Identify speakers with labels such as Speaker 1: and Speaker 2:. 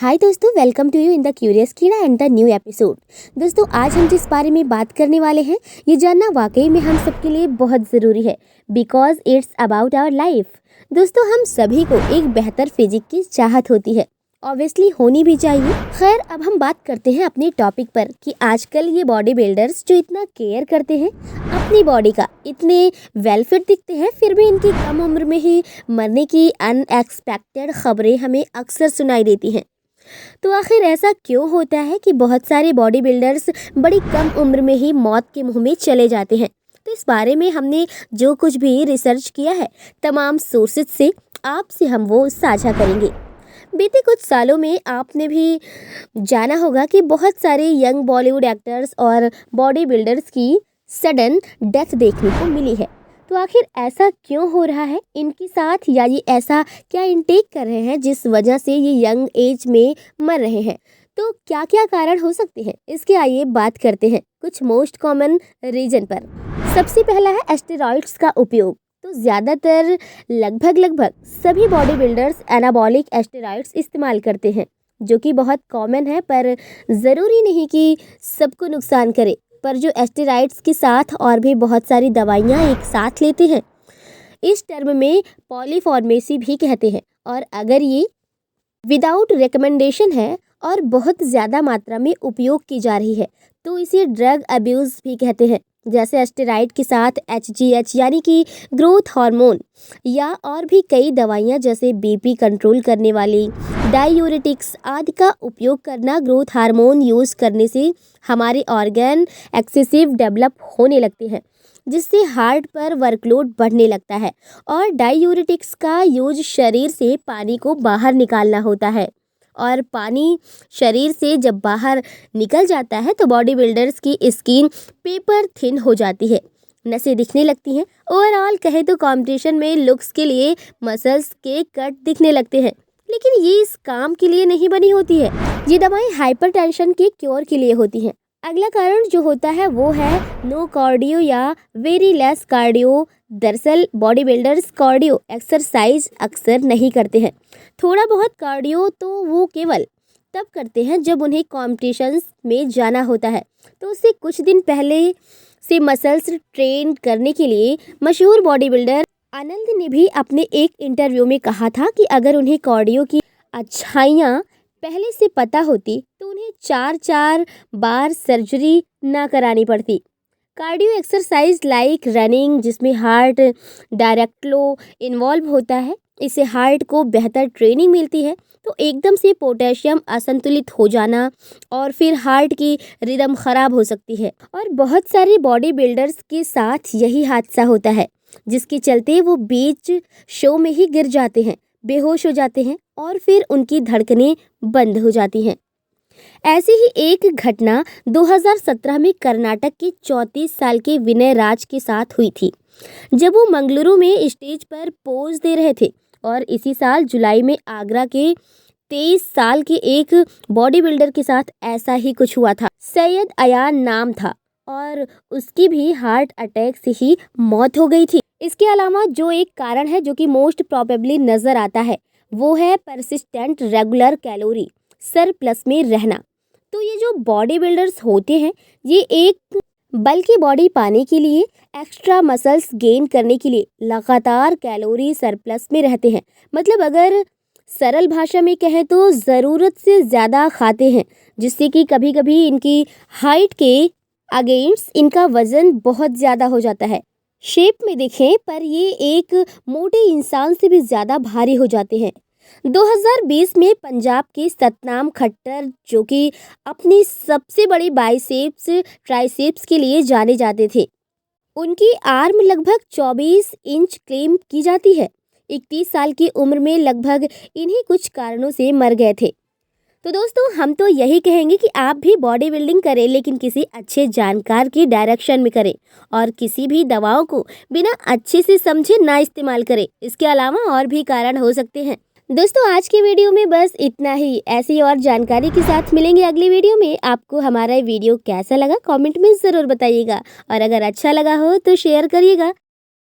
Speaker 1: हाय दोस्तों, welcome to you in the Curious Keeda and the new episode. दोस्तों, आज हम जिस बारे में बात करने वाले हैं ये जानना वाकई में हम सबके लिए बहुत ज़रूरी है, because it's about our life. दोस्तों, हम सभी को एक बेहतर फिजिक की चाहत होती है, ऑब्वियसली होनी भी चाहिए। खैर, अब हम बात करते हैं अपने टॉपिक पर कि आजकल ये बॉडी बिल्डर्स जो इतना केयर करते हैं अपनी बॉडी का, इतने वेल फिट दिखते हैं, फिर भी इनकी कम उम्र में ही मरने की अनएक्सपेक्टेड खबरें हमें अक्सर सुनाई देती हैं। तो आखिर ऐसा क्यों होता है कि बहुत सारे बॉडी बिल्डर्स बड़ी कम उम्र में ही मौत के मुंह में चले जाते हैं? तो इस बारे में हमने जो कुछ भी रिसर्च किया है तमाम सोर्सेज से आपसे हम वो साझा करेंगे। बीते कुछ सालों में आपने भी जाना होगा कि बहुत सारे यंग बॉलीवुड एक्टर्स और बॉडी बिल्डर्स की सडन डेथ देखने को मिली है। तो आखिर ऐसा क्यों हो रहा है इनके साथ, या ये ऐसा क्या इनटेक कर रहे हैं जिस वजह से ये यंग एज में मर रहे हैं? तो क्या क्या कारण हो सकते हैं, इसके आइए बात करते हैं कुछ मोस्ट कॉमन रीजन पर। सबसे पहला है एस्टेरॉइड्स का उपयोग। तो ज़्यादातर लगभग सभी बॉडी बिल्डर्स एनाबॉलिक एस्टेरॉइड्स इस्तेमाल करते हैं, जो कि बहुत कॉमन है, पर ज़रूरी नहीं कि सबको नुकसान करे। पर जो एस्टेरॉइड्स के साथ और भी बहुत सारी दवाइयाँ एक साथ लेते हैं, इस टर्म में पॉलीफार्मेसी भी कहते हैं। और अगर ये विदाउट रिकमेंडेशन है और बहुत ज़्यादा मात्रा में उपयोग की जा रही है तो इसे ड्रग अब्यूज़ भी कहते हैं। जैसे एस्टेरॉइड के साथ HGH यानी कि ग्रोथ हार्मोन, या और भी कई दवाइयाँ जैसे बीपी कंट्रोल करने वाली डायूरेटिक्स आदि का उपयोग करना। ग्रोथ हार्मोन यूज़ करने से हमारे ऑर्गन एक्सेसिव डेवलप होने लगते हैं, जिससे हार्ट पर वर्कलोड बढ़ने लगता है। और डायूरेटिक्स का यूज शरीर से पानी को बाहर निकालना होता है, और पानी शरीर से जब बाहर निकल जाता है तो बॉडी बिल्डर्स की स्किन पेपर थिन हो जाती है, नसें दिखने लगती हैं। ओवरऑल कहे तो कंपटीशन में लुक्स के लिए मसल्स के कट दिखने लगते हैं, लेकिन ये इस काम के लिए नहीं बनी होती है। ये दवाएं हाइपरटेंशन के क्योर के लिए होती हैं। अगला कारण जो होता है वो है नो कार्डियो या वेरी लेस कार्डियो। दरअसल बॉडी बिल्डर्स कार्डियो एक्सरसाइज अक्सर नहीं करते हैं। थोड़ा बहुत कार्डियो तो वो केवल तब करते हैं जब उन्हें कॉम्पिटिशन्स में जाना होता है। तो उससे कुछ दिन पहले से मसल्स ट्रेन करने के लिए मशहूर बॉडी बिल्डर आनंद ने भी अपने एक इंटरव्यू में कहा था कि अगर उन्हें कार्डियो की अच्छाइयाँ पहले से पता होती तो उन्हें 4 बार सर्जरी ना करानी पड़ती। कार्डियो एक्सरसाइज लाइक रनिंग, जिसमें हार्ट डायरेक्टलो इन्वॉल्व होता है, इससे हार्ट को बेहतर ट्रेनिंग मिलती है। तो एकदम से पोटेशियम असंतुलित हो जाना और फिर हार्ट की रिदम ख़राब हो सकती है। और बहुत सारे बॉडी बिल्डर्स के साथ यही हादसा होता है, जिसके चलते वो बीच शो में ही गिर जाते हैं, बेहोश हो जाते हैं और फिर उनकी धड़कनें बंद हो जाती हैं। ऐसी ही एक घटना 2017 में कर्नाटक के 34 साल के विनय राज के साथ हुई थी, जब वो मंगलुरु में स्टेज पर पोज दे रहे थे। और इसी साल जुलाई में आगरा के 23 साल के एक बॉडी बिल्डर के साथ ऐसा ही कुछ हुआ था। सैयद अयान नाम था और उसकी भी हार्ट अटैक से ही मौत हो गई थी। इसके अलावा जो एक कारण है जो कि मोस्ट प्रोबेबली नज़र आता है वो है परसिस्टेंट रेगुलर कैलोरी सरप्लस में रहना। तो ये जो बॉडी बिल्डर्स होते हैं ये एक बल्कि बॉडी पाने के लिए, एक्स्ट्रा मसल्स गेन करने के लिए लगातार कैलोरी सरप्लस में रहते हैं। मतलब अगर सरल भाषा में कहें तो ज़रूरत से ज़्यादा खाते हैं, जिससे कि कभी कभी इनकी हाइट के अगेंस्ट इनका वज़न बहुत ज़्यादा हो जाता है। शेप में देखें पर ये एक मोटे इंसान से भी ज़्यादा भारी हो जाते हैं। 2020 में पंजाब के सतनाम खट्टर, जो कि अपनी सबसे बड़ी बाइसेप्स ट्राइसेप्स के लिए जाने जाते थे, उनकी आर्म लगभग 24 इंच क्लेम की जाती है। 31 साल की उम्र में लगभग इन्हीं कुछ कारणों से मर गए थे। तो दोस्तों, हम तो यही कहेंगे कि आप भी बॉडी बिल्डिंग करें, लेकिन किसी अच्छे जानकार की डायरेक्शन में करें और किसी भी दवाओं को बिना अच्छे से समझे ना इस्तेमाल करें। इसके अलावा और भी कारण हो सकते हैं। दोस्तों, आज के वीडियो में बस इतना ही। ऐसी और जानकारी के साथ मिलेंगे अगली वीडियो में। आपको हमारा वीडियो कैसा लगा कमेंट में ज़रूर बताइएगा, और अगर अच्छा लगा हो तो शेयर करिएगा।